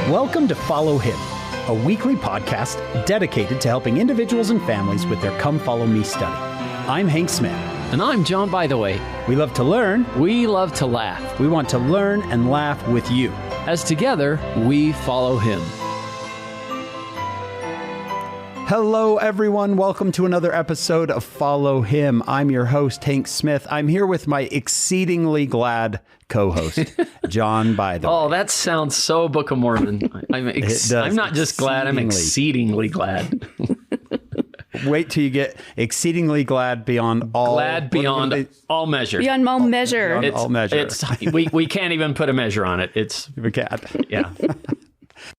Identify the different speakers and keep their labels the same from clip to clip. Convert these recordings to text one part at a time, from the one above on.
Speaker 1: Welcome to Follow Him, a weekly podcast dedicated to helping individuals and families with their Come Follow Me study. I'm Hank Smith.
Speaker 2: And I'm John Bytheway.
Speaker 1: We love to learn.
Speaker 2: We love to laugh.
Speaker 1: We want to learn and laugh with you.
Speaker 2: As together, we follow him.
Speaker 1: Hello, everyone. Welcome to another episode of Follow Him. I'm your host, Hank Smith. I'm here with my exceedingly glad co-host, John Bytheway.
Speaker 2: Oh, that sounds so Book of Mormon. I'm not just glad, I'm exceedingly glad.
Speaker 1: Wait till you get exceedingly glad beyond all...
Speaker 2: Glad beyond all measure.
Speaker 3: Beyond all measure.
Speaker 1: Beyond all measure.
Speaker 2: We can't even put a measure on it.
Speaker 1: We can't.
Speaker 2: Yeah.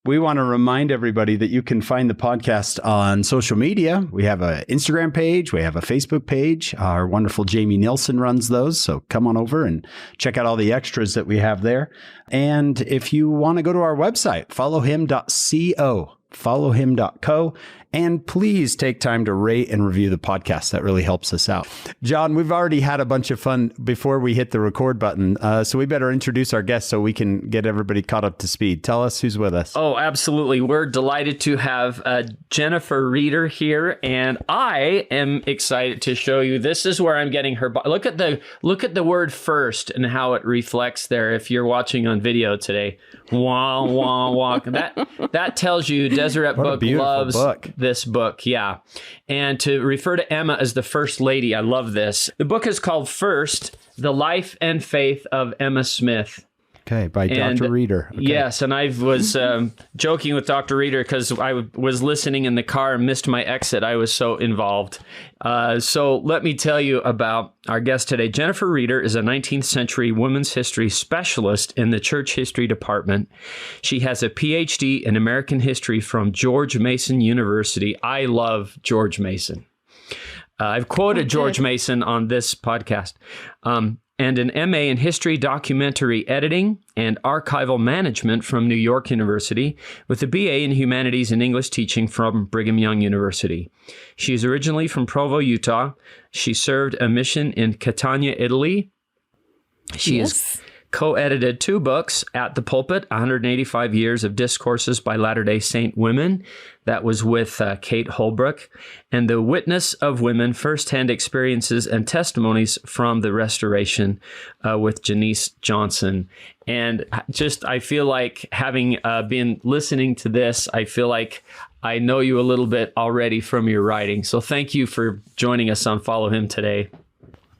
Speaker 1: We want to remind everybody that you can find the podcast on social media. We have an Instagram page. We have a Facebook page. Our wonderful Jamie Nielsen runs those. So come on over and check out all the extras that we have there. And if you want to go to our website, followhim.co, followhim.co. And please take time to rate and review the podcast. That really helps us out. John, we've already had a bunch of fun before we hit the record button. So we better introduce our guests so we can get everybody caught up to speed. Tell us who's with us.
Speaker 2: Oh, absolutely. We're delighted to have Jennifer Reeder here. And I am excited to show you. This is where I'm getting her. Look at the word first and how it reflects there. If you're watching on video today. Wah, wah, wah. That tells you Deseret Book loves this book. Yeah. And to refer to Emma as the First Lady, I love this. The book is called First, The Life and Faith of Emma Smith.
Speaker 1: Okay, by Dr. Reeder. Okay.
Speaker 2: Yes, and I was joking with Dr. Reeder because I was listening in the car and missed my exit. I was so involved. So let me tell you about our guest today. Jennifer Reeder is a 19th century women's history specialist in the church history department. She has a PhD in American history from George Mason University. I love George Mason. I've quoted George Mason on this podcast. And an MA in History, Documentary Editing, and Archival Management from New York University, with a BA in Humanities and English Teaching from Brigham Young University. She is originally from Provo, Utah. She served a mission in Catania, Italy. She has co-edited 2 books, At the Pulpit, 185 Years of Discourses by Latter-day Saint Women. That was with Kate Holbrook. And The Witness of Women, First-Hand Experiences and Testimonies from the Restoration with Janice Johnson. And I feel like having been listening to this, I feel like I know you a little bit already from your writing. So thank you for joining us on Follow Him today.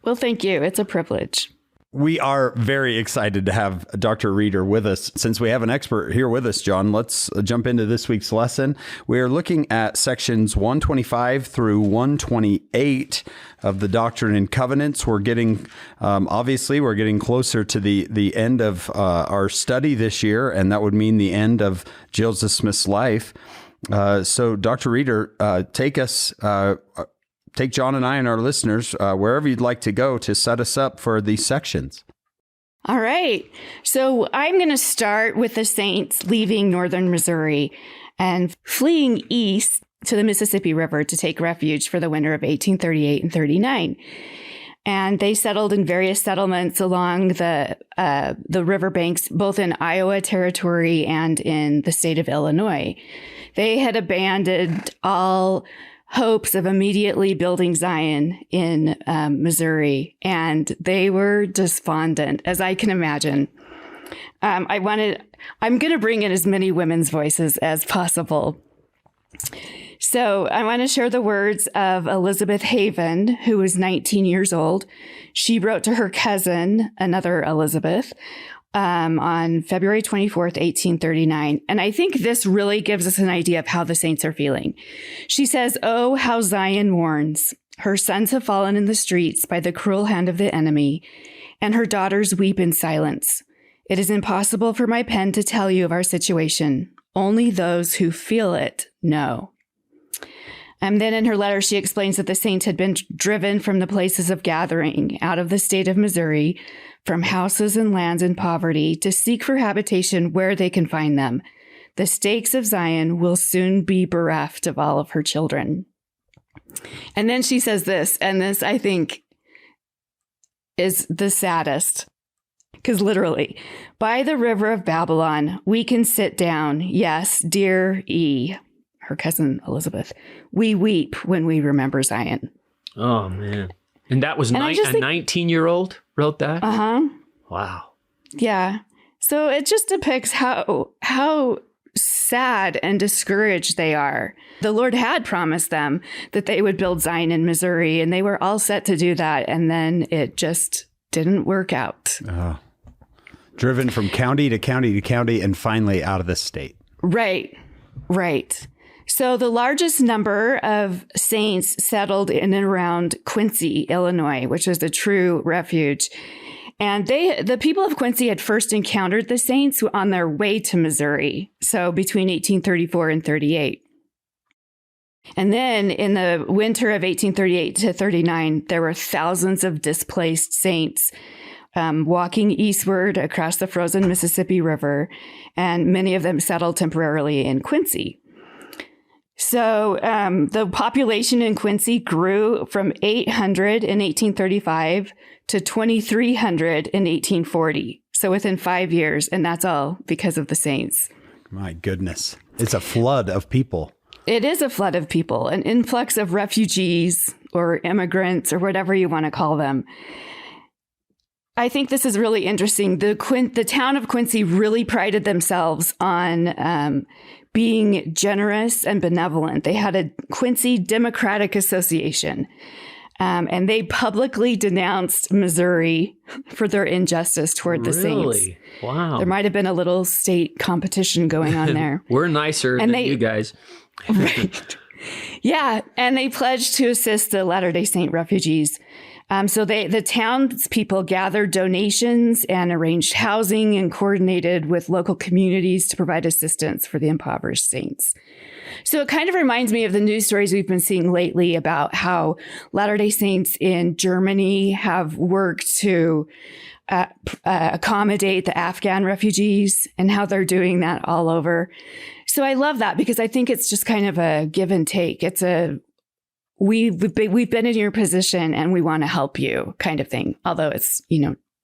Speaker 3: Well, thank you. It's a privilege.
Speaker 1: We are very excited to have Dr. Reeder with us. Since we have an expert here with us, John, let's jump into this week's lesson. We are looking at sections 125 through 128 of the Doctrine and Covenants. We're getting, obviously, we're getting closer to the end of our study this year, and that would mean the end of Joseph Smith's life. So, Dr. Reeder, take John and I and our listeners wherever you'd like to go to set us up for these sections.
Speaker 3: All right. So I'm going to start with the saints leaving northern Missouri and fleeing east to the Mississippi River to take refuge for the winter of 1838 and 39. And they settled in various settlements along the riverbanks, both in Iowa Territory and in the state of Illinois. They had abandoned all hopes of immediately building Zion in Missouri, and they were despondent, as I can imagine. I'm going to bring in as many women's voices as possible. So I want to share the words of Elizabeth Haven, who was 19 years old. She wrote to her cousin, another Elizabeth, on February 24th, 1839. And I think this really gives us an idea of how the saints are feeling. She says, "Oh, how Zion mourns. Her sons have fallen in the streets by the cruel hand of the enemy, and her daughters weep in silence. It is impossible for my pen to tell you of our situation. Only those who feel it know." And then in her letter, she explains that the saints had been driven from the places of gathering out of the state of Missouri, from houses and lands in poverty, to seek for habitation where they can find them. The stakes of Zion will soon be bereft of all of her children. And then she says this, and this I think is the saddest. because literally, by the river of Babylon, we can sit down. Yes, dear E, her cousin Elizabeth, we weep when we remember Zion.
Speaker 2: Oh, man. And that was a 19-year-old wrote that?
Speaker 3: Uh-huh.
Speaker 2: Wow.
Speaker 3: Yeah. So it just depicts how sad and discouraged they are. The Lord had promised them that they would build Zion in Missouri, and they were all set to do that. And then it just didn't work out.
Speaker 1: Driven from county to county to county and finally out of the state.
Speaker 3: Right. So the largest number of saints settled in and around Quincy, Illinois, which was a true refuge. And the people of Quincy had first encountered the saints on their way to Missouri. So between 1834 and 38. And then in the winter of 1838 to 39, there were thousands of displaced saints walking eastward across the frozen Mississippi River. And many of them settled temporarily in Quincy. So the population in Quincy grew from 800 in 1835 to 2,300 in 1840. So within 5 years, and that's all because of the saints.
Speaker 1: My goodness. It's a flood of people.
Speaker 3: It is a flood of people, an influx of refugees or immigrants or whatever you want to call them. I think this is really interesting. The town of Quincy really prided themselves on being generous and benevolent. They had a Quincy Democratic Association, and they publicly denounced Missouri for their injustice toward the saints.
Speaker 2: Wow.
Speaker 3: There might have been a little state competition going on there.
Speaker 2: We're nicer than you guys.
Speaker 3: Right. Yeah, and they pledged to assist the Latter-day Saint refugees. So the townspeople gathered donations and arranged housing and coordinated with local communities to provide assistance for the impoverished saints. So it kind of reminds me of the news stories we've been seeing lately about how Latter-day Saints in Germany have worked to accommodate the Afghan refugees and how they're doing that all over. So I love that because I think it's just kind of a give and take. It's we've been in your position and we want to help you kind of thing. Although it's,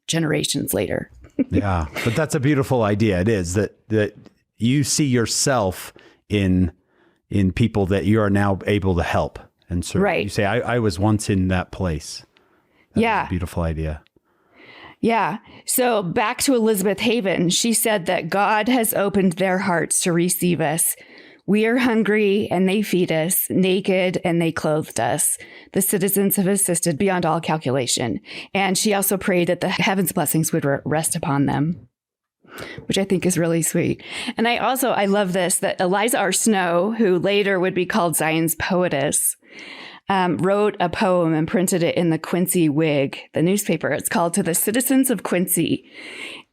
Speaker 3: generations later.
Speaker 1: Yeah, but that's a beautiful idea. It is that you see yourself in people that you are now able to help. And so you say, I was once in that place. That's a beautiful idea.
Speaker 3: Yeah. So back to Elizabeth Haven, she said that God has opened their hearts to receive us. We are hungry and they feed us, naked and they clothed us. The citizens have assisted beyond all calculation. And she also prayed that the heaven's blessings would rest upon them, which I think is really sweet. And I love this, that Eliza R. Snow, who later would be called Zion's poetess, wrote a poem and printed it in the Quincy Whig, the newspaper. It's called To the Citizens of Quincy.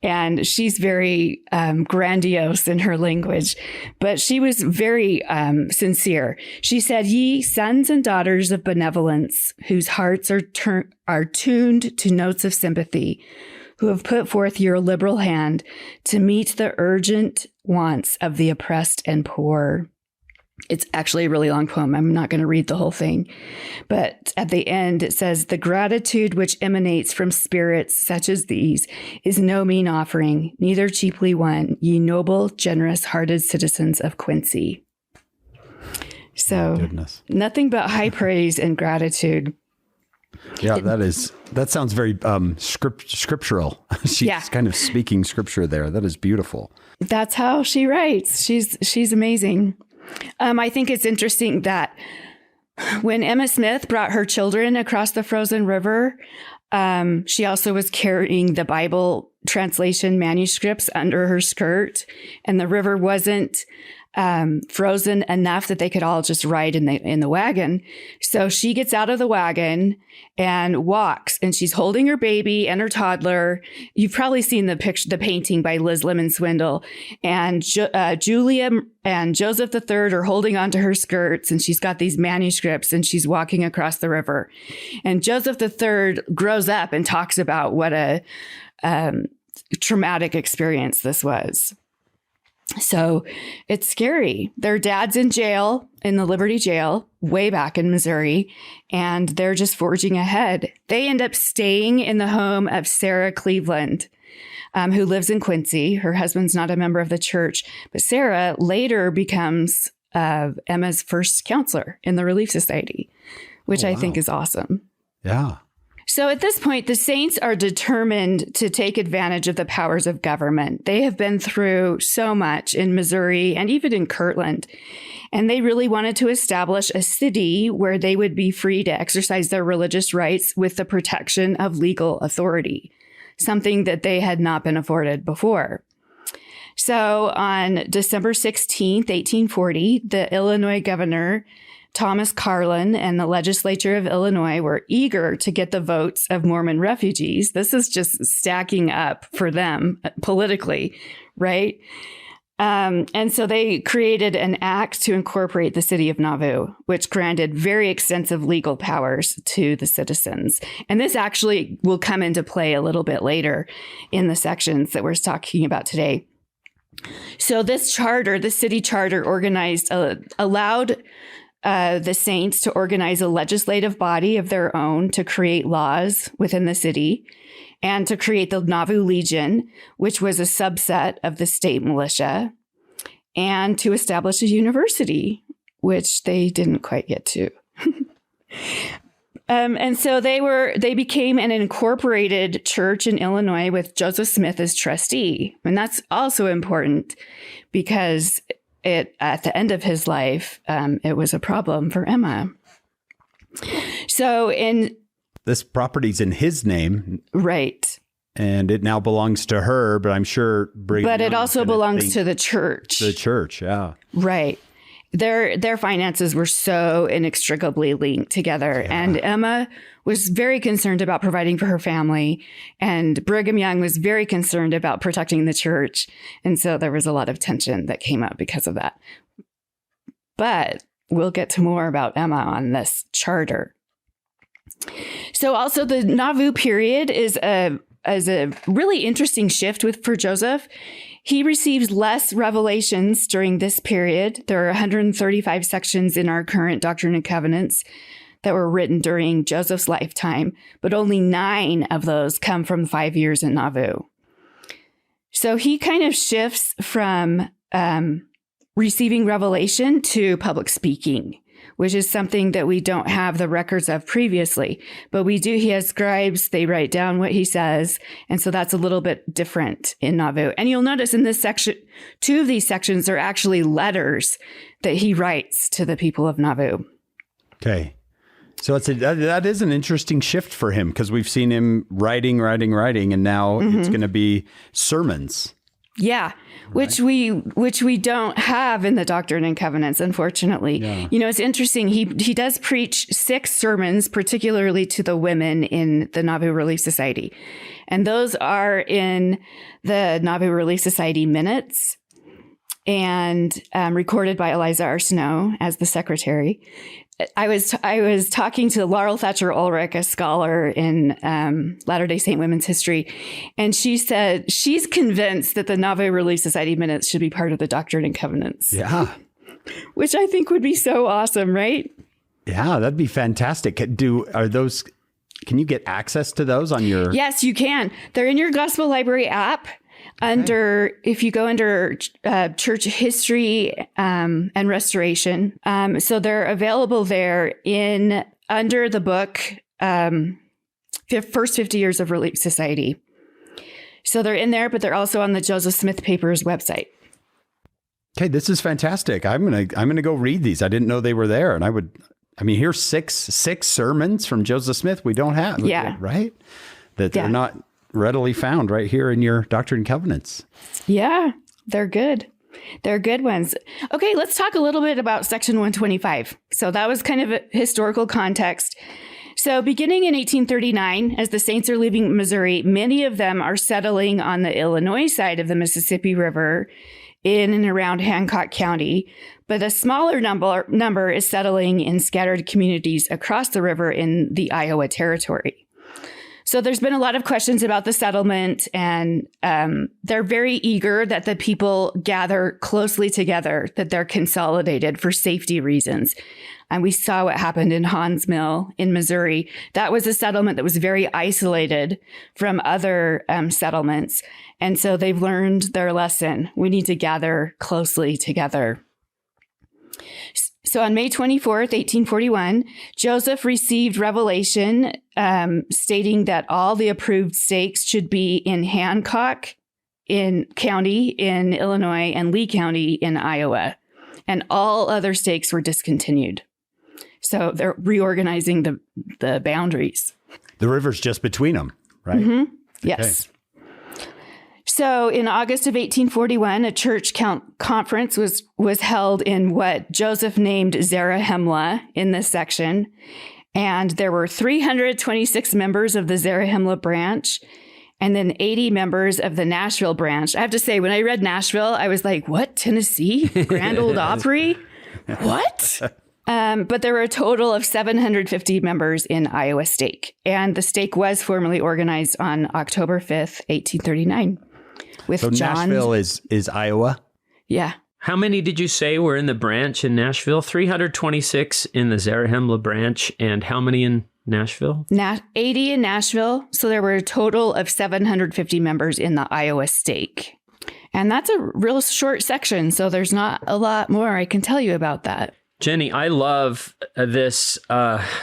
Speaker 3: And she's very grandiose in her language, but she was very sincere. She said, "Ye sons and daughters of benevolence, whose hearts are tuned to notes of sympathy, who have put forth your liberal hand to meet the urgent wants of the oppressed and poor." It's actually a really long poem. I'm not going to read the whole thing. But at the end, it says, "The gratitude which emanates from spirits such as these is no mean offering, neither cheaply won, ye noble, generous-hearted citizens of Quincy." So nothing but high praise and gratitude.
Speaker 1: Yeah, that sounds very scriptural. She's kind of speaking scripture there. That is beautiful.
Speaker 3: That's how she writes. She's amazing. I think it's interesting that when Emmal Smith brought her children across the frozen river, she also was carrying the Bible translation manuscripts under her skirt, and the river wasn't frozen enough that they could all just ride in the wagon. So she gets out of the wagon and walks, and she's holding her baby and her toddler. You've probably seen the painting by Liz Lemon Swindle, and Julia and Joseph III are holding onto her skirts, and she's got these manuscripts, and she's walking across the river. And Joseph III grows up and talks about what a traumatic experience this was. So it's scary. Their dad's in jail, in the Liberty Jail, way back in Missouri, and they're just forging ahead. They end up staying in the home of Sarah Cleveland, who lives in Quincy. Her husband's not a member of the church, but Sarah later becomes Emma's first counselor in the Relief Society, which I think is awesome.
Speaker 1: Yeah.
Speaker 3: So at this point, the saints are determined to take advantage of the powers of government. They have been through so much in Missouri and even in Kirtland, and they really wanted to establish a city where they would be free to exercise their religious rights with the protection of legal authority, something that they had not been afforded before. So on December 16th, 1840, the Illinois governor, Thomas Carlin, and the legislature of Illinois were eager to get the votes of Mormon refugees. This is just stacking up for them politically, right? And so they created an act to incorporate the city of Nauvoo, which granted very extensive legal powers to the citizens. And this actually will come into play a little bit later in the sections that we're talking about today. So this charter, the city charter, allowed the saints to organize a legislative body of their own to create laws within the city and to create the Nauvoo Legion, which was a subset of the state militia, and to establish a university, which they didn't quite get to. And so they became an incorporated church in Illinois with Joseph Smith as trustee. And that's also important because at the end of his life, it was a problem for Emma. So
Speaker 1: this property's in his name.
Speaker 3: Right.
Speaker 1: And it now belongs to her, but I'm sure Brigham Young
Speaker 3: it also belongs to the church.
Speaker 1: The church, yeah.
Speaker 3: Right. Their finances were so inextricably linked together. Yeah. And Emma was very concerned about providing for her family. And Brigham Young was very concerned about protecting the church. And so there was a lot of tension that came up because of that. But we'll get to more about Emma on this charter. So also the Nauvoo period is a really interesting shift for Joseph. He receives less revelations during this period. There are 135 sections in our current Doctrine and Covenants that were written during Joseph's lifetime, but only 9 of those come from 5 years in Nauvoo. So he kind of shifts from receiving revelation to public speaking, which is something that we don't have the records of previously. But we do. He has scribes. They write down what he says. And so that's a little bit different in Nauvoo. And you'll notice in this section, 2 of these sections are actually letters that he writes to the people of Nauvoo. Okay.
Speaker 1: So that is an interesting shift for him because we've seen him writing, and now it's going to be sermons.
Speaker 3: Yeah, right. which we don't have in the Doctrine and Covenants, unfortunately. Yeah. You know, it's interesting. He does preach 6 sermons, particularly to the women in the Nauvoo Relief Society. And those are in the Nauvoo Relief Society minutes and recorded by Eliza R. Snow as the secretary. I was talking to Laurel Thatcher Ulrich, a scholar in Latter-day Saint women's history, and she said she's convinced that the Nauvoo Relief Society minutes should be part of the Doctrine and Covenants.
Speaker 1: Yeah.
Speaker 3: Which I think would be so awesome, right?
Speaker 1: Yeah, that'd be fantastic. Can you get access to those on your...
Speaker 3: Yes, you can. They're in your Gospel Library app. If you go under church history and restoration, so they're available there under the book First 50 Years of Relief Society. So they're in there, but they're also on the Joseph Smith Papers website.
Speaker 1: Okay, this is fantastic. I'm gonna go read these. I didn't know they were there, and here's six sermons from Joseph Smith we don't have.
Speaker 3: Yeah,
Speaker 1: right. They're not readily found right here in your Doctrine and Covenants.
Speaker 3: Yeah, they're good. They're good ones. Okay, let's talk a little bit about Section 125. So that was kind of a historical context. So beginning in 1839, as the Saints are leaving Missouri, many of them are settling on the Illinois side of the Mississippi River in and around Hancock County. But a smaller number is settling in scattered communities across the river in the Iowa Territory. So there's been a lot of questions about the settlement, and they're very eager that the people gather closely together, that they're consolidated for safety reasons. And we saw what happened in Haun's Mill in Missouri. That was a settlement that was very isolated from other settlements. And so they've learned their lesson. We need to gather closely together. So on May 24th, 1841, Joseph received revelation stating that all the approved stakes should be in Hancock County in Illinois and Lee County in Iowa. And all other stakes were discontinued. So they're reorganizing the boundaries.
Speaker 1: The river's just between them, right?
Speaker 3: Mm-hmm. Yes. Okay. So in August of 1841, a church conference was held in what Joseph named Zarahemla in this section. And there were 326 members of the Zarahemla branch and then 80 members of the Nashville branch. I have to say, when I read Nashville, I was like, what? Tennessee? Grand Ole Opry? What? But there were a total of 750 members in Iowa stake. And the stake was formally organized on October 5th, 1839. So
Speaker 1: Nashville is Iowa?
Speaker 3: Yeah.
Speaker 2: How many did you say were in the branch in Nashville? 326 in the Zarahemla branch. And how many in Nashville?
Speaker 3: 80 in Nashville. So there were a total of 750 members in the Iowa stake. And that's a real short section. So there's not a lot more I can tell you about that.
Speaker 2: Jenny, I love this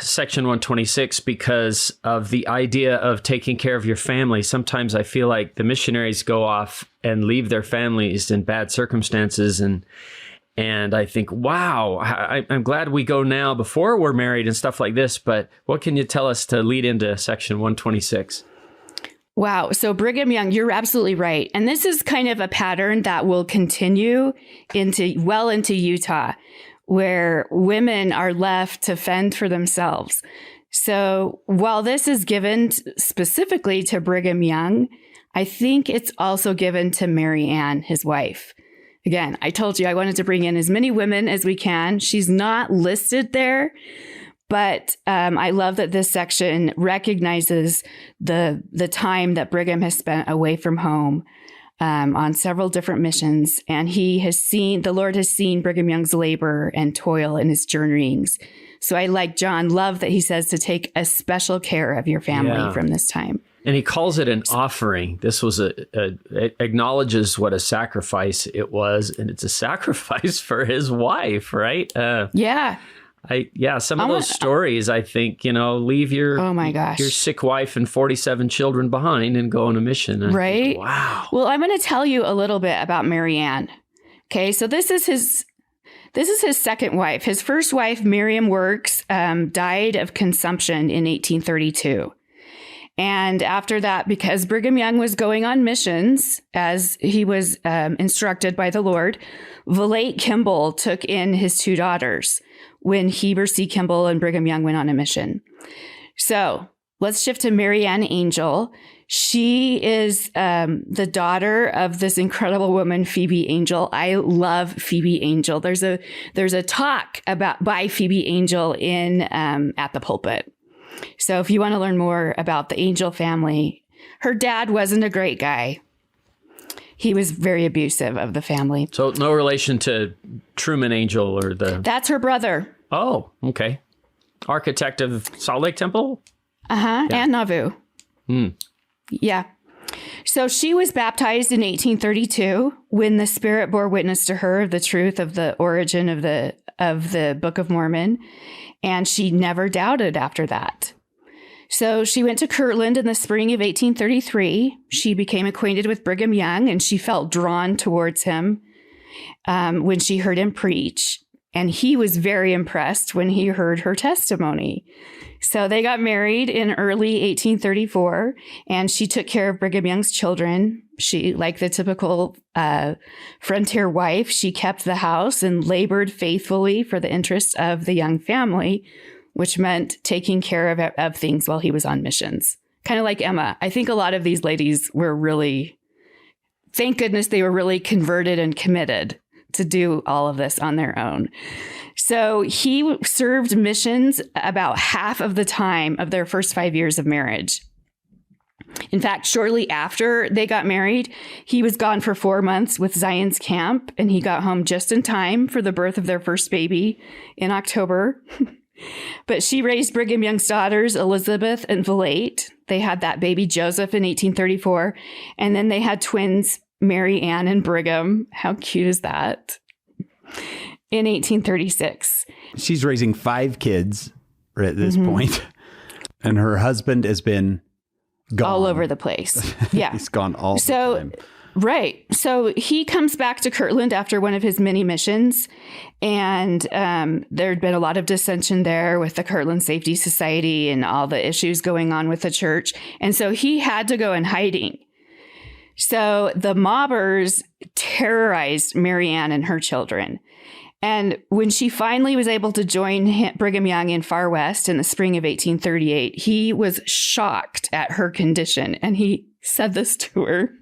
Speaker 2: section 126 because of the idea of taking care of your family. Sometimes I feel like the missionaries go off and leave their families in bad circumstances. And I think, wow, I'm glad we go now before we're married and stuff like this. But what can you tell us to lead into section 126?
Speaker 3: Wow. So Brigham Young, you're absolutely right. And this is kind of a pattern that will continue into Utah, where women are left to fend for themselves. So while this is given specifically to Brigham Young, I think it's also given to Mary Ann, his wife. Again, I told you I wanted to bring in as many women as we can. She's not listed there, but I love that this section recognizes the time that Brigham has spent away from home on several different missions. And the Lord has seen Brigham Young's labor and toil in his journeyings. So I, like John, love that he says to take a special care of your family from this time.
Speaker 2: And he calls it an offering. This was it acknowledges what a sacrifice it was. And it's a sacrifice for his wife, right?
Speaker 3: Yeah.
Speaker 2: Some of those stories, I think, leave your your sick wife and 47 children behind and go on a mission.
Speaker 3: Right.
Speaker 2: Think, wow.
Speaker 3: Well, I'm going to tell you a little bit about Mary Ann. Okay. So this is his second wife. His first wife, Miriam Works, died of consumption in 1832. And after that, because Brigham Young was going on missions, as he was instructed by the Lord, Vilate Kimball took in his two daughters when Heber C. Kimball and Brigham Young went on a mission. So let's shift to Mary Ann Angell. She is the daughter of this incredible woman, Phoebe Angell. I love Phoebe Angell. There's a talk by Phoebe Angell in At the Pulpit. So if you want to learn more about the Angell family, her dad wasn't a great guy. He was very abusive of the family.
Speaker 2: So no relation to Truman Angell or the...
Speaker 3: That's her brother.
Speaker 2: Oh, okay. Architect of Salt Lake Temple?
Speaker 3: Yeah. And Nauvoo. Yeah. So she was baptized in 1832 when the Spirit bore witness to her of the truth of the origin of the Book of Mormon. And she never doubted after that. So she went to Kirtland in the spring of 1833. She became acquainted with Brigham Young, and she felt drawn towards him when she heard him preach. And he was very impressed when he heard her testimony. So they got married in early 1834, and she took care of Brigham Young's children. She, like the typical frontier wife, she kept the house and labored faithfully for the interests of the Young family, which meant taking care of things while he was on missions. Kind of like Emma. I think a lot of these ladies were really, thank goodness they were really converted and committed to do all of this on their own. So he served missions about half of the time of their first 5 years of marriage. In fact, shortly after they got married, he was gone for 4 months with Zion's camp, and he got home just in time for the birth of their first baby in October. But she raised Brigham Young's daughters, Elizabeth and Vilate. They had that baby Joseph in 1834, and then they had twins, Mary Ann and Brigham. How cute is that? In 1836.
Speaker 1: She's raising 5 kids at this point, and her husband has been gone.
Speaker 3: All over the place. Yeah.
Speaker 1: He's gone all the time.
Speaker 3: Right. So he comes back to Kirtland after one of his many missions. And there had been a lot of dissension there with the Kirtland Safety Society and all the issues going on with the church. And so he had to go in hiding. So the mobbers terrorized Mary Ann and her children. And when she finally was able to join Brigham Young in Far West in the spring of 1838, he was shocked at her condition. And he said this to her: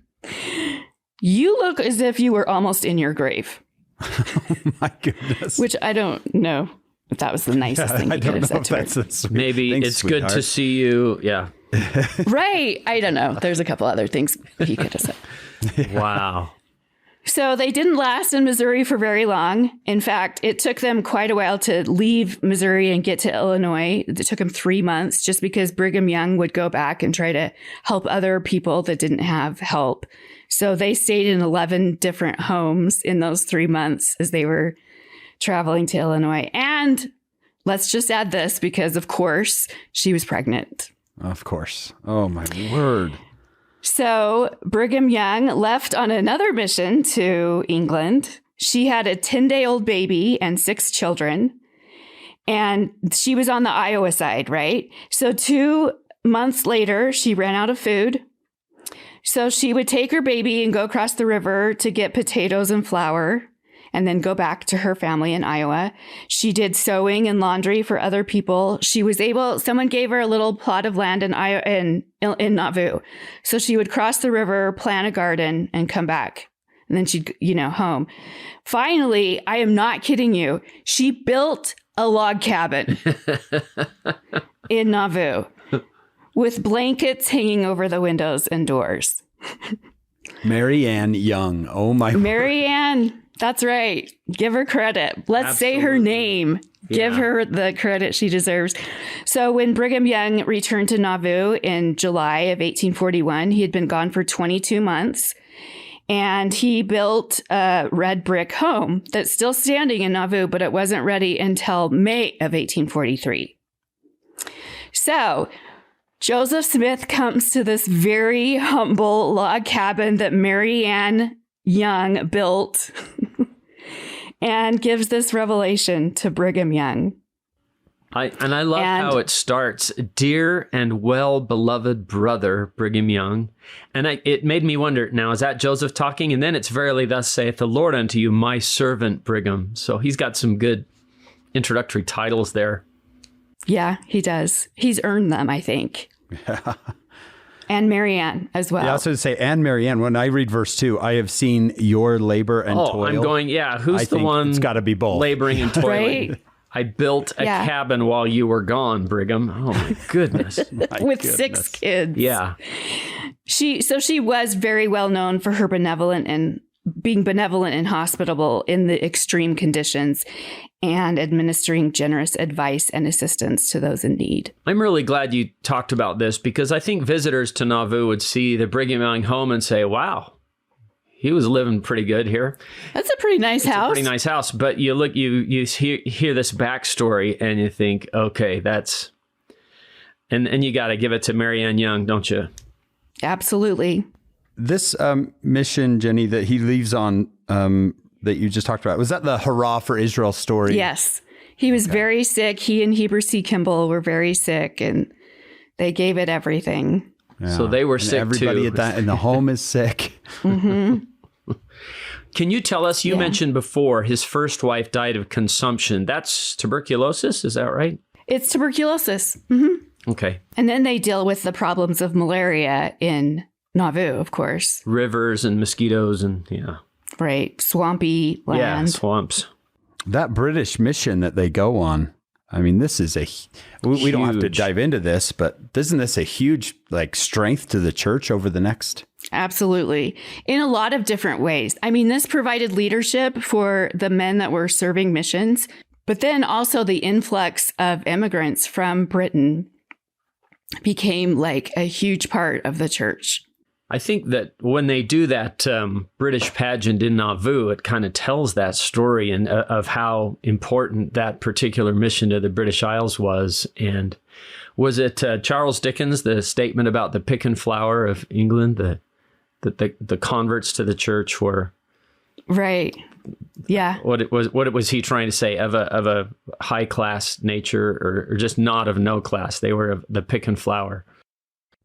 Speaker 3: "You look as if you were almost in your grave."
Speaker 1: Oh my goodness.
Speaker 3: Which I don't know if that was the nicest thing he could have said to her.
Speaker 2: Maybe
Speaker 1: Thanks,
Speaker 2: it's
Speaker 1: sweetheart.
Speaker 2: good to see you. Yeah.
Speaker 3: Right. I don't know. There's a couple other things he could have said.
Speaker 2: Wow.
Speaker 3: So they didn't last in Missouri for very long. In fact, it took them quite a while to leave Missouri and get to Illinois. It took them 3 months just because Brigham Young would go back and try to help other people that didn't have help. So they stayed in 11 different homes in those 3 months as they were traveling to Illinois. And let's just add this because, of course, she was pregnant.
Speaker 1: Of course. Oh, my word.
Speaker 3: So Brigham Young left on another mission to England. She had a 10-day-old baby and 6 children. And she was on the Iowa side, right? So 2 months later, she ran out of food. So she would take her baby and go across the river to get potatoes and flour and then go back to her family in Iowa. She did sewing and laundry for other people. She was able, someone gave her a little plot of land in Nauvoo. So she would cross the river, plant a garden, and come back. And then she'd, home. Finally, I am not kidding you, she built a log cabin in Nauvoo with blankets hanging over the windows and doors.
Speaker 1: Mary Ann Young. Oh, my
Speaker 3: Mary Ann. That's right. Give her credit. Let's say her name. Give her the credit she deserves. So when Brigham Young returned to Nauvoo in July of 1841, he had been gone for 22 months. And he built a red brick home that's still standing in Nauvoo, but it wasn't ready until May of 1843. So Joseph Smith comes to this very humble log cabin that Mary Ann Young built and gives this revelation to Brigham Young.
Speaker 2: I love how it starts, "Dear and well-beloved brother, Brigham Young." And it made me wonder, now, is that Joseph talking? And then it's, "Verily thus saith the Lord unto you, my servant Brigham." So he's got some good introductory titles there.
Speaker 3: Yeah, he does. He's earned them, I think.
Speaker 1: Yeah.
Speaker 3: And Mary Ann as well.
Speaker 1: Yeah, I was going to say, and Mary Ann, when I read verse 2, I have seen your labor and toil.
Speaker 2: I'm going, who's the one
Speaker 1: it's got to be both.
Speaker 2: Laboring and toiling?
Speaker 3: Right?
Speaker 2: I built a cabin while you were gone, Brigham. Oh, my goodness.
Speaker 3: With 6 kids.
Speaker 2: Yeah.
Speaker 3: She was very well known for her being benevolent and hospitable in the extreme conditions and administering generous advice and assistance to those in need.
Speaker 2: I'm really glad you talked about this because I think visitors to Nauvoo would see the Brigham Young home and say, wow, he was living pretty good here.
Speaker 3: That's a pretty nice house.
Speaker 2: A pretty nice house. But you look, you hear this backstory and you think, okay, that's, and you got to give it to Mary Ann Young, don't you?
Speaker 3: Absolutely.
Speaker 1: This mission, Jenny, that he leaves on, that you just talked about, was that the Hurrah for Israel story?
Speaker 3: Yes. He was very sick. He and Heber C. Kimball were very sick, and they gave it everything.
Speaker 2: Yeah. So they were sick
Speaker 1: everybody
Speaker 2: too.
Speaker 1: Everybody in the home is sick.
Speaker 3: Mm-hmm.
Speaker 2: Can you tell us, you mentioned before his first wife died of consumption. That's tuberculosis, is that right?
Speaker 3: It's tuberculosis. Mm-hmm.
Speaker 2: Okay.
Speaker 3: And then they deal with the problems of malaria in Nauvoo, of course.
Speaker 2: Rivers and mosquitoes and,
Speaker 3: Right. Swampy land.
Speaker 2: Yeah, swamps.
Speaker 1: That British mission that they go on, I mean, this is we don't have to
Speaker 2: Huge.
Speaker 1: dive into this, but isn't this a huge strength to the church over the next?
Speaker 3: Absolutely. In a lot of different ways. I mean, this provided leadership for the men that were serving missions, but then also the influx of immigrants from Britain became like a huge part of the church.
Speaker 2: I think that when they do that British pageant in Nauvoo, it kind of tells that story and of how important that particular mission to the British Isles was. And was it Charles Dickens, the statement about the pick and flower of England, the converts to the church were
Speaker 3: Right. Yeah.
Speaker 2: What was he trying to say of a high class nature or just not of no class? They were of the pick and flower.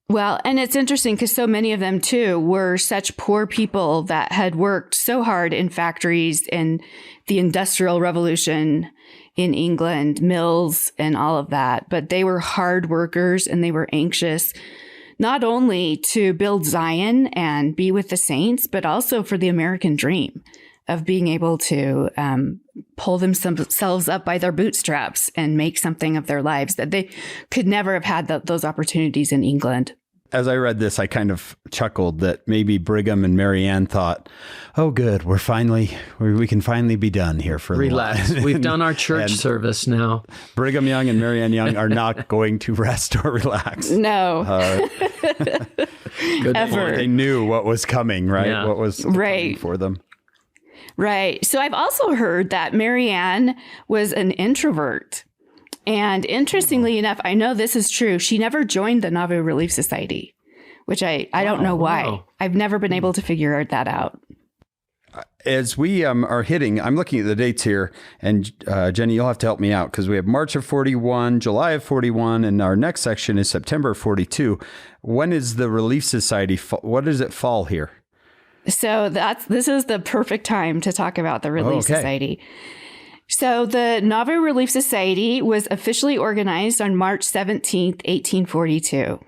Speaker 3: Well, and it's interesting because so many of them, too, were such poor people that had worked so hard in factories in the Industrial Revolution in England, mills and all of that. But they were hard workers and they were anxious not only to build Zion and be with the saints, but also for the American dream of being able to pull themselves up by their bootstraps and make something of their lives that they could never have had those opportunities in England.
Speaker 1: As I read this, I kind of chuckled that maybe Brigham and Mary Ann thought, oh, good, we can finally be done here for a
Speaker 2: relax.
Speaker 1: while.
Speaker 2: We've done our church service now.
Speaker 1: Brigham Young and Mary Ann Young are not going to rest or relax.
Speaker 3: No.
Speaker 2: Good
Speaker 3: Ever.
Speaker 2: point.
Speaker 1: They knew what was coming, right?
Speaker 2: Yeah.
Speaker 1: What was
Speaker 3: Right.
Speaker 1: coming for them.
Speaker 3: Right. So I've also heard that Mary Ann was an introvert. And interestingly enough, I know this is true. She never joined the Nauvoo Relief Society, which I don't know why.
Speaker 2: Wow.
Speaker 3: I've never been able to figure that out.
Speaker 1: As we are hitting, I'm looking at the dates here, and Jenny, you'll have to help me out because we have March of 41, July of 41, and our next section is September of 42. When is the Relief Society? What does it fall here?
Speaker 3: So this is the perfect time to talk about the Relief Society. So the Nauvoo Relief Society was officially organized on March 17th, 1842.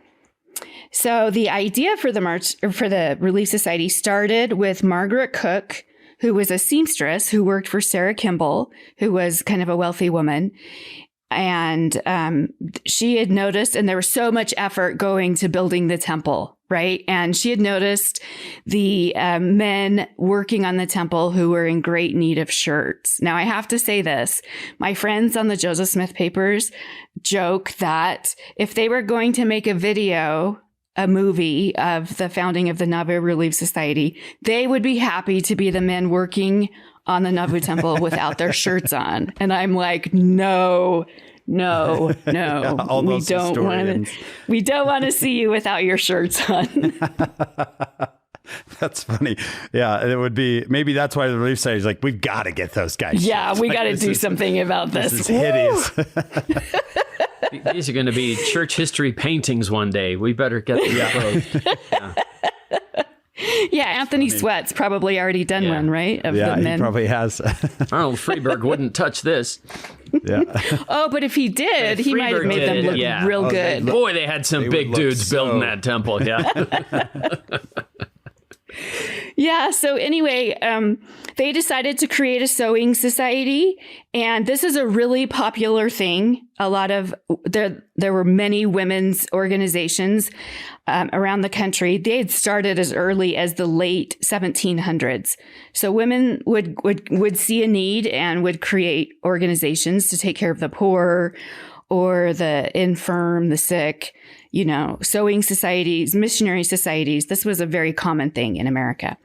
Speaker 3: So the idea for the Relief Society started with Margaret Cook, who was a seamstress who worked for Sarah Kimball, who was kind of a wealthy woman. And she had noticed, and there was so much effort going to building the temple, right? And she had noticed the men working on the temple who were in great need of shirts. Now, I have to say this. My friends on the Joseph Smith papers joke that if they were going to make a movie of the founding of the Nauvoo Relief Society, they would be happy to be the men working on the Nauvoo Temple without their shirts on. And I'm like, no. We don't want to see you without your shirts on.
Speaker 1: That's funny. Yeah, it would be. Maybe that's why the Relief Society is like, we've got to get those guys.
Speaker 3: Yeah, we got to do something about this.
Speaker 1: This is hideous.
Speaker 2: These are going to be church history paintings one day. We better get them closed.
Speaker 3: Yeah, Anthony Sweat's probably already done one, right? Of
Speaker 1: Yeah,
Speaker 3: the men.
Speaker 1: he probably has.
Speaker 2: Arnold Freeberg wouldn't touch this.
Speaker 1: Yeah.
Speaker 3: Oh, but if he did, he might have
Speaker 2: Freeberg
Speaker 3: made them
Speaker 2: did,
Speaker 3: look
Speaker 2: yeah.
Speaker 3: real good.
Speaker 2: Boy, they had some
Speaker 1: They
Speaker 2: big
Speaker 1: would look
Speaker 2: dudes building
Speaker 1: so-
Speaker 2: that temple. Yeah.
Speaker 3: Yeah. So anyway, they decided to create a sewing society, and this is a really popular thing. There were many women's organizations around the country. They had started as early as the late 1700s. So women would see a need and would create organizations to take care of the poor or the infirm, the sick. Sewing societies, missionary societies. This was a very common thing in America.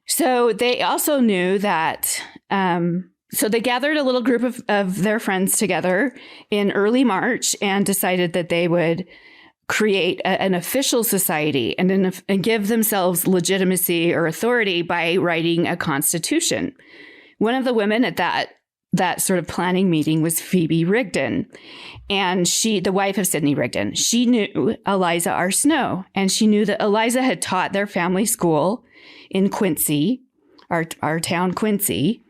Speaker 3: So they also knew that, so they gathered a little group of their friends together in early March and decided that they would create an official society and give themselves legitimacy or authority by writing a constitution. One of the women at that sort of planning meeting was Phoebe Rigdon. And the wife of Sidney Rigdon. She knew Eliza R. Snow, and she knew that Eliza had taught their family school in Quincy, our town Quincy.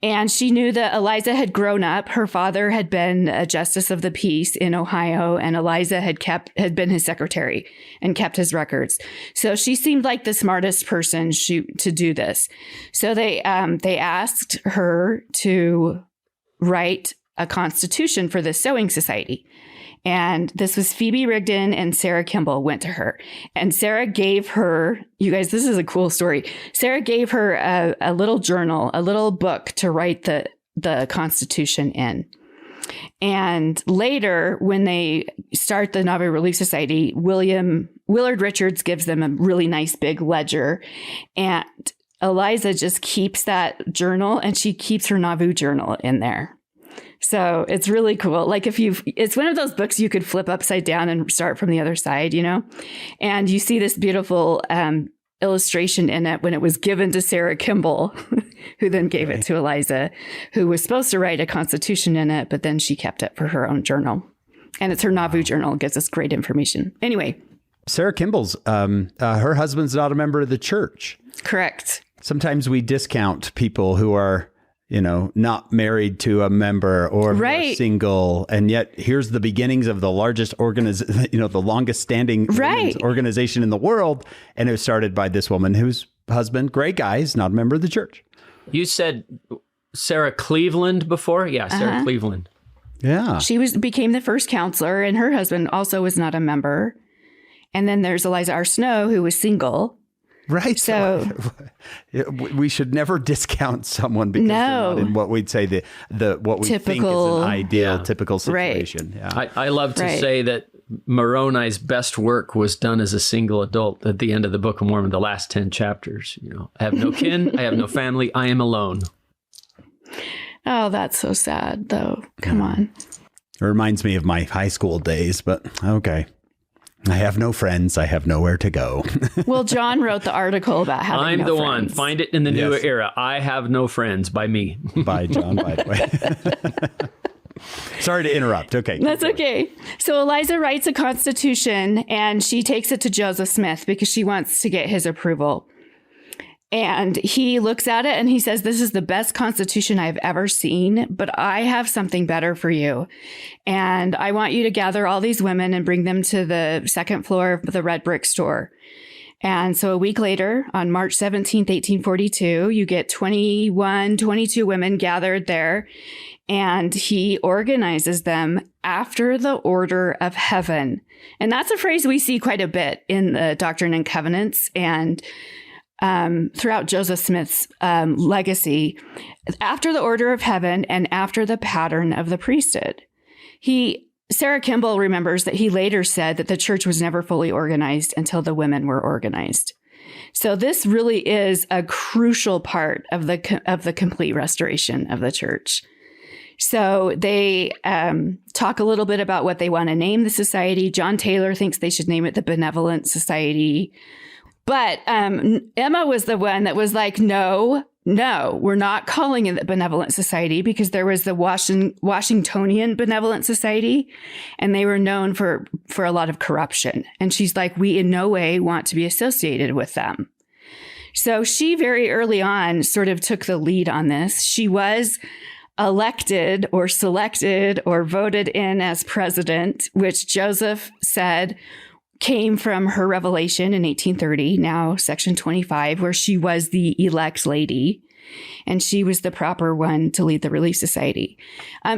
Speaker 3: And she knew that Eliza had grown up. Her father had been a justice of the peace in Ohio, and Eliza had been his secretary and kept his records. So she seemed like the smartest person to do this. So they asked her to write a constitution for this sewing society. And this was Phoebe Rigdon and Sarah Kimball went to her. And Sarah gave her, you guys, this is a cool story. Sarah gave her a little journal, a little book to write the Constitution in. And later, when they start the Nauvoo Relief Society, Willard Richards gives them a really nice big ledger. And Eliza just keeps that journal, and she keeps her Nauvoo journal in there. So it's really cool. Like it's one of those books you could flip upside down and start from the other side, and you see this beautiful illustration in it when it was given to Sarah Kimball, who then gave it to Eliza, who was supposed to write a constitution in it, but then she kept it for her own journal. And it's her Nauvoo journal. It gives us great information. Anyway.
Speaker 1: Sarah Kimball's, her husband's not a member of the church.
Speaker 3: Correct.
Speaker 1: Sometimes we discount people who are not married to a member or
Speaker 3: right.
Speaker 1: single. And yet here's the beginnings of the largest the longest standing
Speaker 3: right.
Speaker 1: organization in the world. And it was started by this woman whose husband, great guy, is not a member of the church.
Speaker 2: You said Sarah Cleveland before? Yeah, Sarah Cleveland.
Speaker 1: Yeah.
Speaker 3: She became the first counselor, and her husband also was not a member. And then there's Eliza R. Snow, who was single.
Speaker 1: Right.
Speaker 3: So
Speaker 1: we should never discount someone because they're not in what we'd say what we think is an ideal, typical situation.
Speaker 3: Right.
Speaker 1: Yeah.
Speaker 2: I love to say that Moroni's best work was done as a single adult at the end of the Book of Mormon, the last 10 chapters. I have no kin, I have no family, I am alone.
Speaker 3: Oh, that's so sad, though. Come on.
Speaker 1: It reminds me of my high school days, but okay. I have no friends. I have nowhere to go.
Speaker 3: Well, John wrote the article about having
Speaker 2: I'm
Speaker 3: no
Speaker 2: the
Speaker 3: friends.
Speaker 2: one. Find it in the new era. I have no friends by me.
Speaker 1: By John, by the way. Sorry to interrupt. Okay.
Speaker 3: That's okay. So Eliza writes a constitution, and she takes it to Joseph Smith because she wants to get his approval. And he looks at it and he says, this is the best constitution I've ever seen, but I have something better for you. And I want you to gather all these women and bring them to the second floor of the red brick store. And so a week later, on March 17th, 1842, you get 22 women gathered there, and he organizes them after the order of heaven. And that's a phrase we see quite a bit in the Doctrine and Covenants and throughout Joseph Smith's legacy, after the order of heaven and after the pattern of the priesthood. Sarah Kimball remembers that he later said that the church was never fully organized until the women were organized. So this really is a crucial part of the complete restoration of the church. So they talk a little bit about what they want to name the society. John Taylor thinks they should name it the Benevolent Society. But Emma was the one that was like, no, we're not calling it the Benevolent Society, because there was the Washingtonian Benevolent Society, and they were known for a lot of corruption. And she's like, we in no way want to be associated with them. So she very early on sort of took the lead on this. She was elected or selected or voted in as president, which Joseph said came from her revelation in 1830, now section 25, where she was the elect lady, and she was the proper one to lead the Relief Society.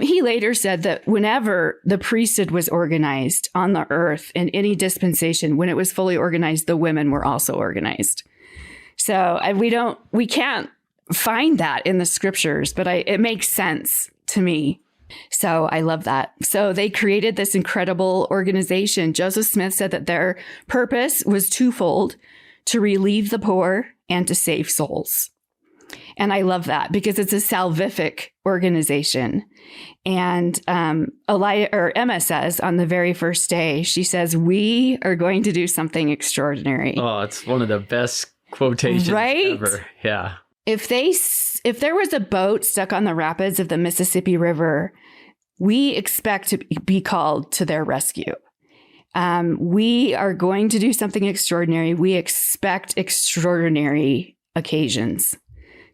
Speaker 3: He later said that whenever the priesthood was organized on the earth in any dispensation, when it was fully organized, the women were also organized. So we can't find that in the scriptures, but it makes sense to me. So I love that. So they created this incredible organization. Joseph Smith said that their purpose was twofold: to relieve the poor and to save souls. And I love that because it's a salvific organization. And Emma says on the very first day, she says, we are going to do something extraordinary.
Speaker 2: Oh, it's one of the best quotations ever. Yeah.
Speaker 3: If there was a boat stuck on the rapids of the Mississippi River, we expect to be called to their rescue. We are going to do something extraordinary. We expect extraordinary occasions.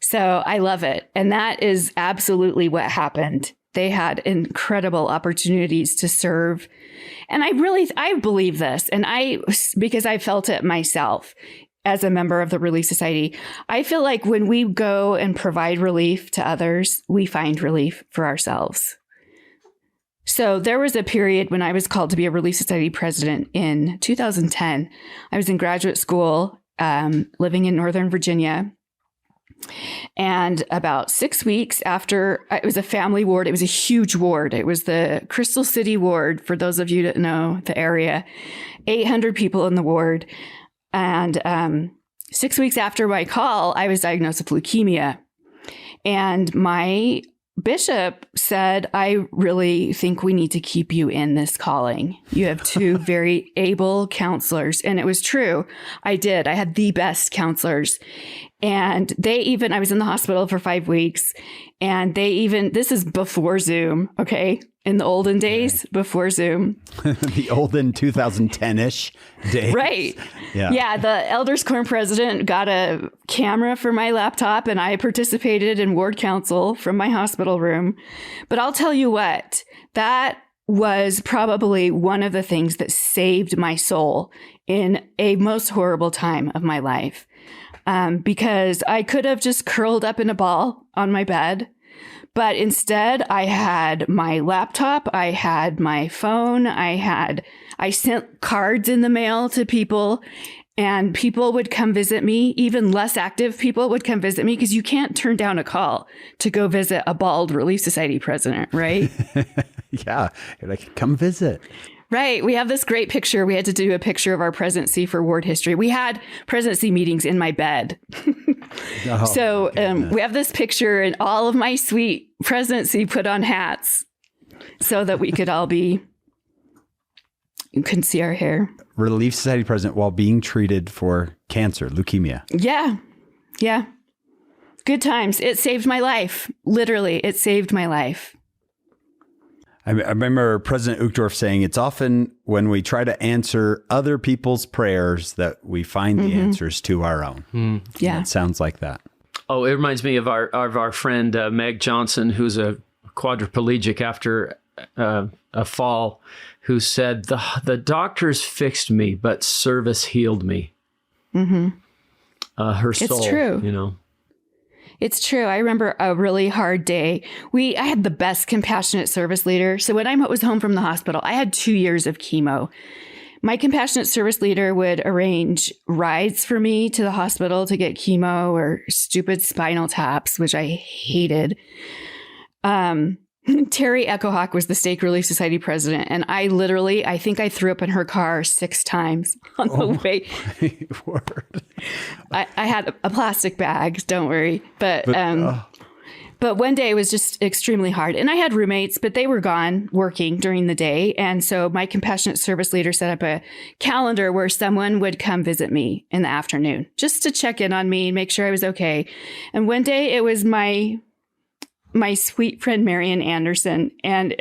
Speaker 3: So I love it. And that is absolutely what happened. They had incredible opportunities to serve. And I believe this, and because I felt it myself. As a member of the Relief Society, I feel like when we go and provide relief to others, we find relief for ourselves. So there was a period when I was called to be a Relief Society president in 2010. I was in graduate school, living in Northern Virginia. And about 6 weeks after, it was a family ward. It was a huge ward. It was the Krystal City ward, for those of you that know the area. 800 people in the ward. And 6 weeks after my call, I was diagnosed with leukemia. And my bishop said, I really think we need to keep you in this calling. You have two very able counselors. And it was true. I did. I had the best counselors. And I was in the hospital for 5 weeks. And this is before Zoom, okay? In the olden days, before Zoom.
Speaker 1: The olden 2010-ish days.
Speaker 3: Right. Yeah. The Elders Quorum president got a camera for my laptop, and I participated in ward council from my hospital room. But I'll tell you what, that was probably one of the things that saved my soul in a most horrible time of my life. Because I could have just curled up in a ball on my bed. But instead, I had my laptop, I had my phone, I sent cards in the mail to people, and people would come visit me. Even less active people would come visit me, because you can't turn down a call to go visit a bald Relief Society president, right?
Speaker 1: Yeah, you're like, come visit.
Speaker 3: Right. We have this great picture. We had to do a picture of our presidency for ward history. We had presidency meetings in my bed. So we have this picture, and all of my sweet presidency put on hats so that we could all you couldn't see our hair.
Speaker 1: Relief Society president while being treated for cancer, leukemia.
Speaker 3: Yeah. Yeah. Good times. It saved my life. Literally, it saved my life.
Speaker 1: I remember President Uchtdorf saying, it's often when we try to answer other people's prayers that we find the answers to our own. Yeah. It sounds like that.
Speaker 2: Oh, it reminds me of our friend, Meg Johnson, who's a quadriplegic after a fall, who said, the doctors fixed me, but service healed me. Her soul.
Speaker 3: It's true.
Speaker 2: You know.
Speaker 3: It's true. I remember a really hard day. I had the best compassionate service leader. So when I was home from the hospital, I had 2 years of chemo. My compassionate service leader would arrange rides for me to the hospital to get chemo or stupid spinal taps, which I hated. Terry Echohawk was the Stake Relief Society president, and I think I threw up in her car 6 times on the way.
Speaker 1: Word.
Speaker 3: I had a plastic bag, don't worry. But one day it was just extremely hard. And I had roommates, but they were gone working during the day. And so my compassionate service leader set up a calendar where someone would come visit me in the afternoon just to check in on me and make sure I was okay. And one day it was my sweet friend, Mary Ann Anderson, and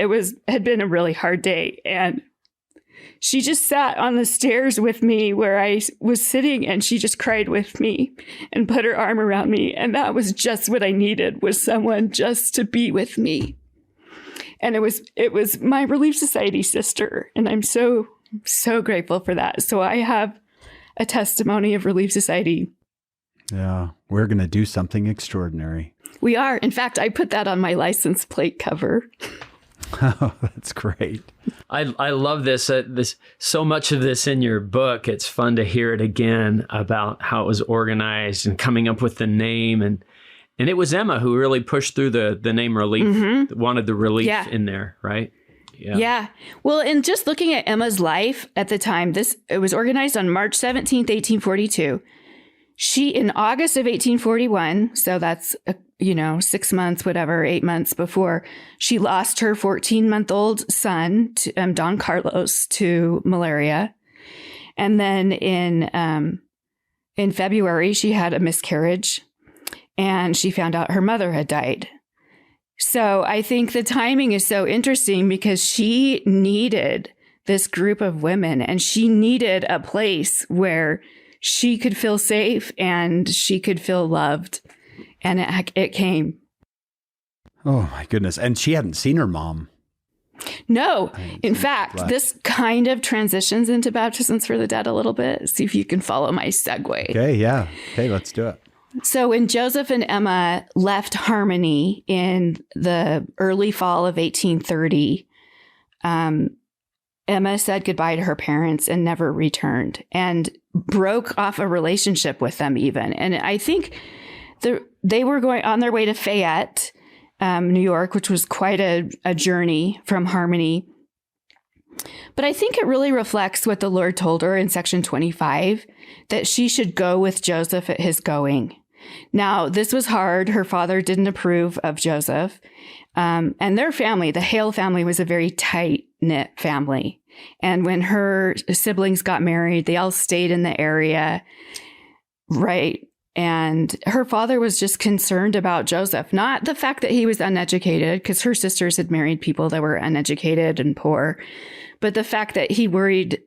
Speaker 3: had been a really hard day. And she just sat on the stairs with me where I was sitting, and she just cried with me and put her arm around me. And that was just what I needed, was someone just to be with me. And it was my Relief Society sister. And I'm so, so grateful for that. So I have a testimony of Relief Society.
Speaker 1: Yeah, we're going to do something extraordinary.
Speaker 3: We are. In fact, I put that on my license plate cover.
Speaker 1: Oh, that's great.
Speaker 2: I love this. So much of this in your book. It's fun to hear it again about how it was organized and coming up with the name. And it was Emma who really pushed through the name Relief, wanted the relief in there, right? Yeah.
Speaker 3: Well, and just looking at Emma's life at the time, it was organized on March 17th, 1842. She, in August of 1841, so that's, 6 months, 8 months before, she lost her 14-month-old son, Don Carlos, to malaria. And then in February, she had a miscarriage, and she found out her mother had died. So I think the timing is so interesting because she needed this group of women, and she needed a place where she could feel safe and she could feel loved. And it came.
Speaker 1: Oh, my goodness. And she hadn't seen her mom.
Speaker 3: No. In fact, this kind of transitions into Baptisms for the Dead a little bit. See if you can follow my segue.
Speaker 1: Okay, yeah. Okay, let's do it.
Speaker 3: So when Joseph and Emma left Harmony in the early fall of 1830, Emma said goodbye to her parents and never returned and broke off a relationship with them even. And I think they were going on their way to Fayette, New York, which was quite a journey from Harmony. But I think it really reflects what the Lord told her in section 25, that she should go with Joseph at his going. Now, this was hard. Her father didn't approve of Joseph. And their family, the Hale family, was a very tight-knit family. And when her siblings got married, they all stayed in the area, right? And her father was just concerned about Joseph, not the fact that he was uneducated, because her sisters had married people that were uneducated and poor, but the fact that he worried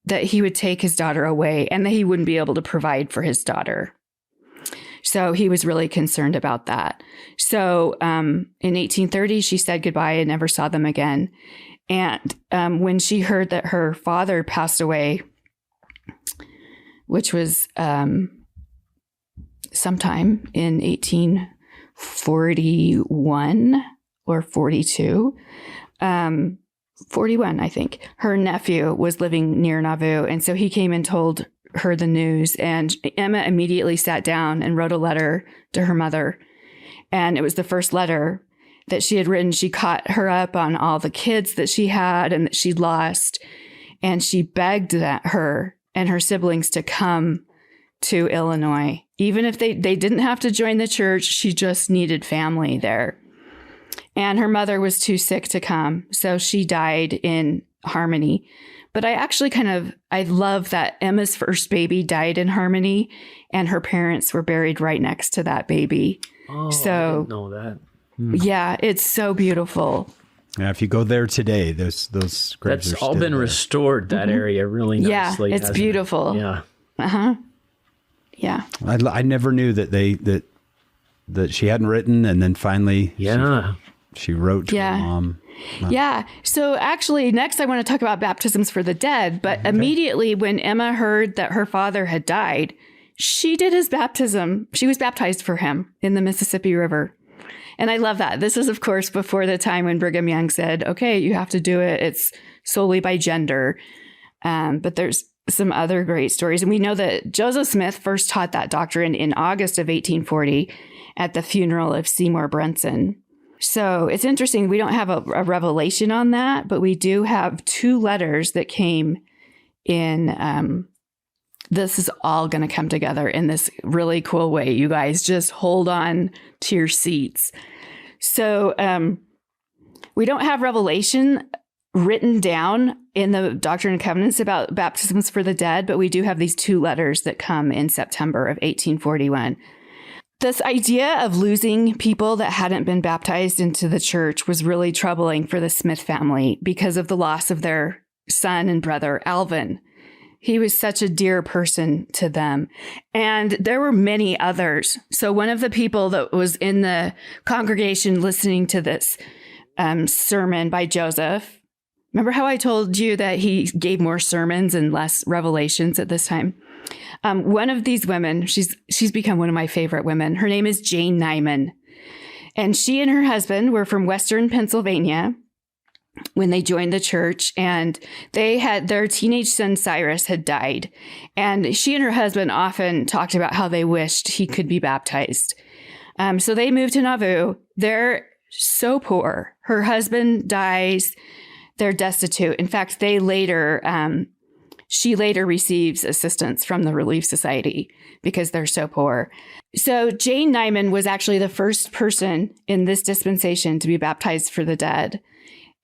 Speaker 3: that he would take his daughter away and that he wouldn't be able to provide for his daughter. So he was really concerned about that. So in 1830, she said goodbye and never saw them again. And when she heard that her father passed away, which was sometime in 1841 or 42, 41, I think, her nephew was living near Nauvoo. And so he came and told her the news, and Emma immediately sat down and wrote a letter to her mother. And it was the first letter that she had written. She caught her up on all the kids that she had and that she'd lost. And she begged her and her siblings to come to Illinois. Even if they didn't have to join the church, she just needed family there. And her mother was too sick to come. So she died in Harmony. But I actually I love that Emma's first baby died in Harmony, and her parents were buried right next to that baby.
Speaker 2: Oh,
Speaker 3: so,
Speaker 2: I didn't know that.
Speaker 3: Yeah, it's so beautiful.
Speaker 1: Yeah, if you go there today, those graves
Speaker 2: That's
Speaker 1: are
Speaker 2: all
Speaker 1: still
Speaker 2: been
Speaker 1: there.
Speaker 2: restored, that area, really nicely.
Speaker 3: Yeah, it's beautiful.
Speaker 2: Yeah.
Speaker 3: Uh-huh. Yeah.
Speaker 1: I never knew that she hadn't written, and then finally she wrote to her mom.
Speaker 3: Yeah. So actually, next I want to talk about baptisms for the dead. But immediately when Emma heard that her father had died, she did his baptism. She was baptized for him in the Mississippi River. And I love that. This is, of course, before the time when Brigham Young said, okay, you have to do it. It's solely by gender. But there's some other great stories. And we know that Joseph Smith first taught that doctrine in August of 1840 at the funeral of Seymour Brunson. So it's interesting. We don't have a revelation on that, but we do have 2 letters that came in. This is all going to come together in this really cool way. You guys just hold on to your seats. So we don't have revelation written down in the Doctrine and Covenants about baptisms for the dead, but we do have these 2 letters that come in September of 1841. This idea of losing people that hadn't been baptized into the church was really troubling for the Smith family because of the loss of their son and brother, Alvin. He was such a dear person to them. And there were many others. So one of the people that was in the congregation listening to this sermon by Joseph, remember how I told you that he gave more sermons and less revelations at this time? One of these women, she's become one of my favorite women. Her name is Jane Neyman. And she and her husband were from Western Pennsylvania when they joined the church, and they had their teenage son, Cyrus, had died. And she and her husband often talked about how they wished he could be baptized. So they moved to Nauvoo. They're so poor. Her husband dies. They're destitute. In fact, she later receives assistance from the Relief Society because they're so poor. So Jane Neyman was actually the first person in this dispensation to be baptized for the dead.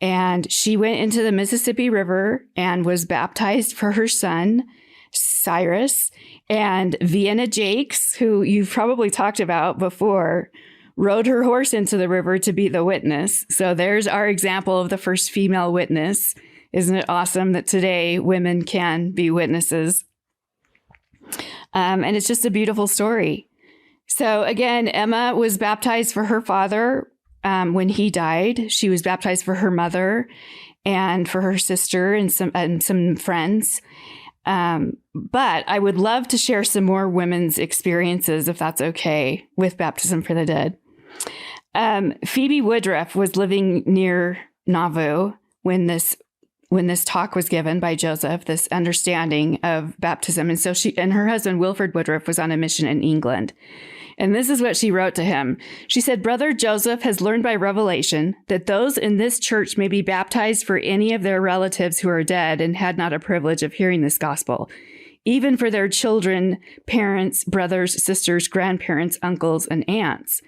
Speaker 3: And she went into the Mississippi River and was baptized for her son, Cyrus. And Vienna Jacques, who you've probably talked about before, rode her horse into the river to be the witness. So there's our example of the first female witness. Isn't it awesome that today women can be witnesses? And it's just a beautiful story. So again, Emma was baptized for her father when he died. She was baptized for her mother and for her sister and some friends. But I would love to share some more women's experiences, if that's okay, with baptism for the dead. Phoebe Woodruff was living near Nauvoo when this talk was given by Joseph, this understanding of baptism. And so she and her husband, Wilford Woodruff, was on a mission in England. And this is what she wrote to him. She said, "Brother Joseph has learned by revelation that those in this church may be baptized for any of their relatives who are dead and had not a privilege of hearing this gospel, even for their children, parents, brothers, sisters, grandparents, uncles, and aunts.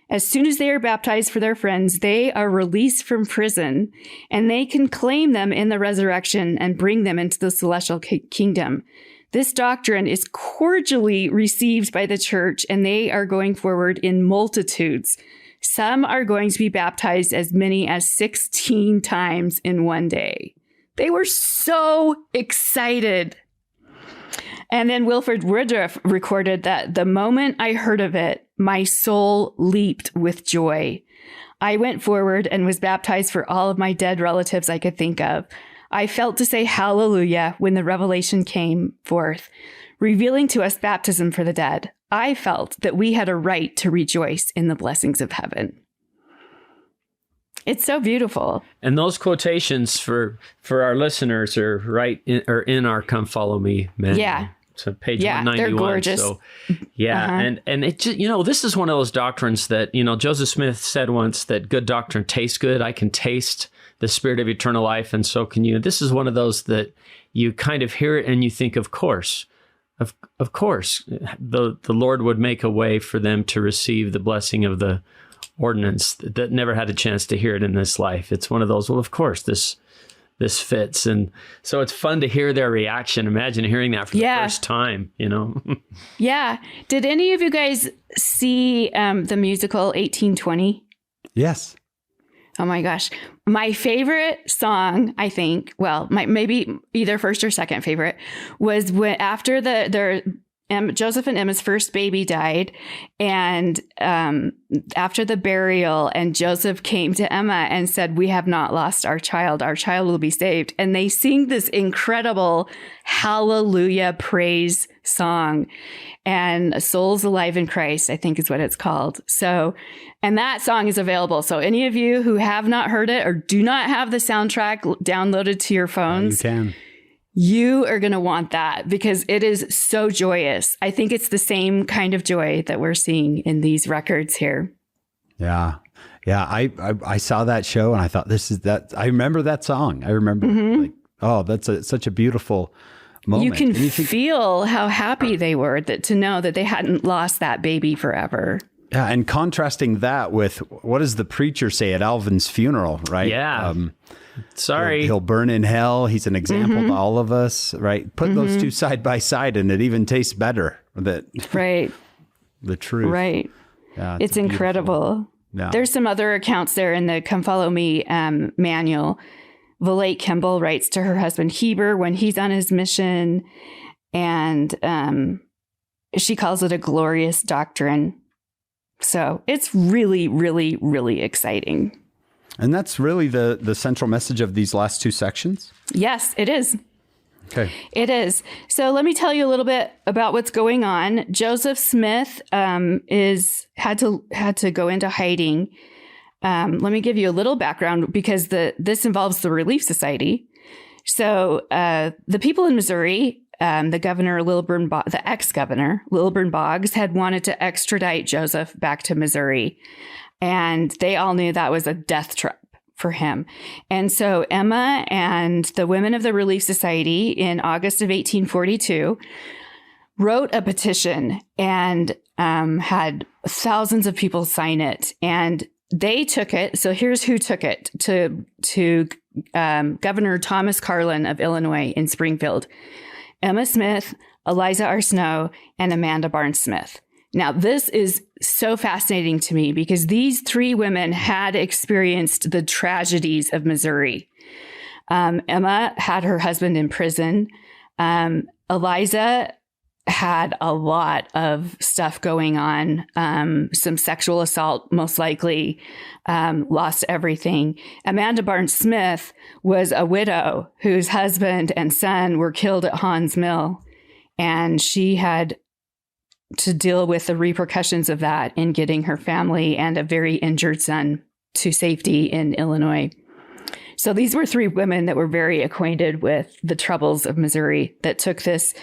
Speaker 3: As soon as they are baptized for their friends, they are released from prison, and they can claim them in the resurrection and bring them into the celestial kingdom. This doctrine is cordially received by the church, and they are going forward in multitudes. Some are going to be baptized as many as 16 times in one day." They were so excited. And then Wilford Woodruff recorded that the moment I heard of it, my soul leaped with joy. I went forward and was baptized for all of my dead relatives I could think of. I felt to say hallelujah when the revelation came forth, revealing to us baptism for the dead. I felt that we had a right to rejoice in the blessings of heaven. It's so beautiful.
Speaker 2: And those quotations for our listeners are in our Come Follow Me manual.
Speaker 3: Yeah.
Speaker 2: So page 191.
Speaker 3: They're gorgeous.
Speaker 2: So yeah. And it just, this is one of those doctrines that, Joseph Smith said once that good doctrine tastes good. I can taste the spirit of eternal life, and so can you. This is one of those that you kind of hear it and you think, of course, of course, the Lord would make a way for them to receive the blessing of the ordinance that never had a chance to hear it in this life. It's one of those, well, of course, this fits. And so it's fun to hear their reaction. Imagine hearing that for the first time,
Speaker 3: Yeah. Did any of you guys see the musical 1820?
Speaker 1: Yes.
Speaker 3: Oh my gosh. My favorite song, I think, maybe either first or second favorite, was when after Joseph and Emma's first baby died, and after the burial, and Joseph came to Emma and said, "We have not lost our child will be saved." And they sing this incredible hallelujah praise song, and Souls Alive in Christ, I think is what it's called. So, and that song is available. So any of you who have not heard it or do not have the soundtrack downloaded to your phones,
Speaker 1: you can.
Speaker 3: You are going to want that because it is so joyous. I think it's the same kind of joy that we're seeing in these records here.
Speaker 1: Yeah. Yeah. I saw that show and I thought I remember that song. I remember that's such a beautiful moment.
Speaker 3: You can feel how happy they were to know that they hadn't lost that baby forever.
Speaker 1: Yeah. And contrasting that with what does the preacher say at Alvin's funeral, right?
Speaker 2: Yeah. Sorry.
Speaker 1: He'll burn in hell. He's an example to all of us, right? Put those two side by side and it even tastes better.
Speaker 3: Right.
Speaker 1: The truth.
Speaker 3: Right.
Speaker 1: Yeah,
Speaker 3: it's incredible.
Speaker 1: Yeah.
Speaker 3: There's some other accounts there in the Come Follow Me manual. Vilate Kimball writes to her husband Heber when he's on his mission, and she calls it a glorious doctrine. So it's really, really, really exciting.
Speaker 1: And that's really the central message of these last two sections?
Speaker 3: Yes, it is.
Speaker 1: Okay.
Speaker 3: It is. So let me tell you a little bit about what's going on. Joseph Smith had to go into hiding. Let me give you a little background because this involves the Relief Society. So the people in Missouri, the governor, the ex-governor, Lilburn Boggs, had wanted to extradite Joseph back to Missouri. And they all knew that was a death trap for him. And so Emma and the women of the Relief Society in August of 1842 wrote a petition and had thousands of people sign it. And they took it. So here's who took it to Governor Thomas Carlin of Illinois in Springfield: Emma Smith, Eliza R. Snow, and Amanda Barnes Smith. Now, this is so fascinating to me because these three women had experienced the tragedies of Missouri. Emma had her husband in prison. Eliza had a lot of stuff going on, some sexual assault, most likely, lost everything. Amanda Barnes Smith was a widow whose husband and son were killed at Haun's Mill, and she had to deal with the repercussions of that in getting her family and a very injured son to safety in Illinois. So these were three women that were very acquainted with the troubles of Missouri that took this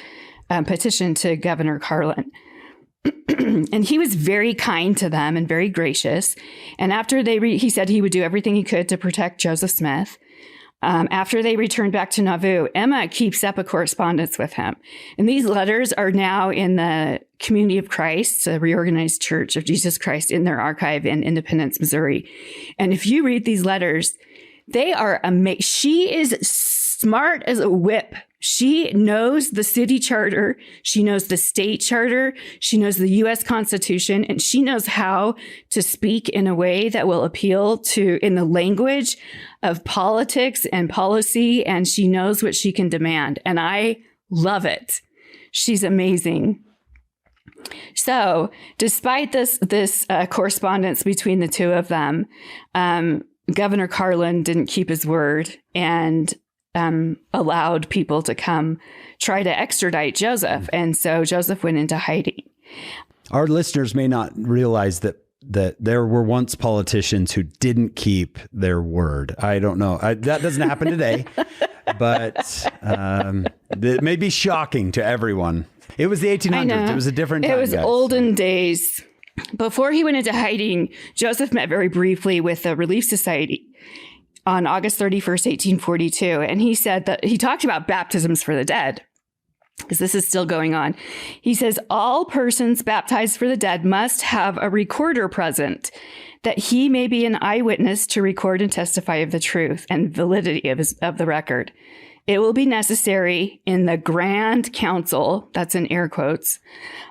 Speaker 3: petition to Governor Carlin. And he was very kind to them and very gracious. And after he said he would do everything he could to protect Joseph Smith. After they returned back to Nauvoo, Emma keeps up a correspondence with him. And these letters are now in the Community of Christ, the Reorganized Church of Jesus Christ, in their archive in Independence, Missouri. And if you read these letters, they are amazing. She is smart as a whip. She knows the city charter. She knows the state charter. She knows the U.S. Constitution, and she knows how to speak in a way that will appeal to, in the language of politics and policy, and she knows what she can demand. And I love it. She's amazing. So despite this correspondence between the two of them, Governor Carlin didn't keep his word and allowed people to come try to extradite Joseph. And so Joseph went into hiding.
Speaker 1: Our listeners may not realize that there were once politicians who didn't keep their word. I don't know. That doesn't happen today, but it may be shocking to everyone. It was the 1800s. It was a different time,
Speaker 3: It was
Speaker 1: guys.
Speaker 3: olden days. Before he went into hiding, Joseph met very briefly with the Relief Society on August 31st, 1842. And he said that he talked about baptisms for the dead, because this is still going on. He says, all persons baptized for the dead must have a recorder present, that he may be an eyewitness to record and testify of the truth and validity of the record. It will be necessary in the Grand Council, that's in air quotes,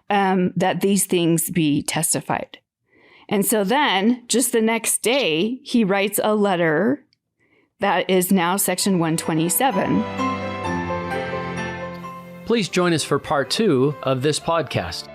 Speaker 3: that these things be testified. And so then, just the next day, he writes a letter that is now section 127.
Speaker 2: Please join us for part 2 of this podcast.